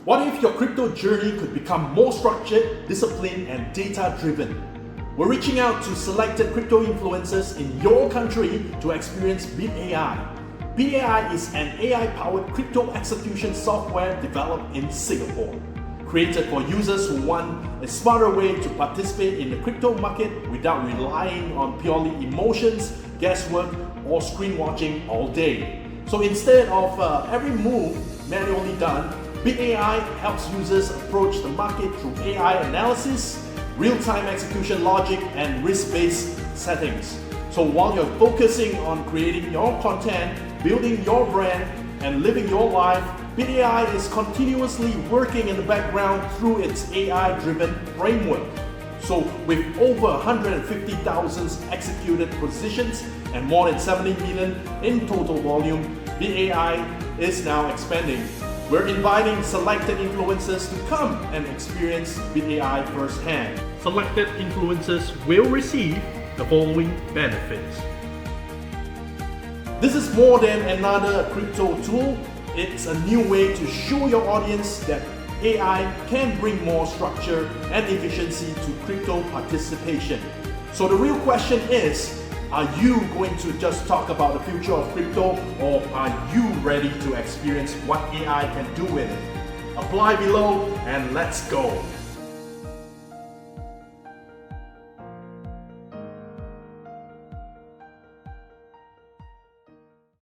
What if your crypto journey could become more structured, disciplined, and data-driven? We're reaching out to selected crypto influencers in your country to experience BitAI. BitAI is an AI-powered crypto execution software developed in Singapore. Created for users who want a smarter way to participate in the crypto market without relying on purely emotions, guesswork, or screen watching all day. So instead of every move manually done, BitAI helps users approach the market through AI analysis, real-time execution logic, and risk-based settings. So while you're focusing on creating your content, building your brand, and living your life, BitAI is continuously working in the background through its AI-driven framework. So with over 150,000 executed positions and more than 70 million in total volume, BitAI is now expanding. We're inviting selected influencers to come and experience BitAI firsthand. Selected influencers will receive the following benefits. This is more than another crypto tool. It's a new way to show your audience that AI can bring more structure and efficiency to crypto participation. So the real question is, are you going to just talk about the future of crypto, or are you ready to experience what AI can do with it? Apply below and let's go!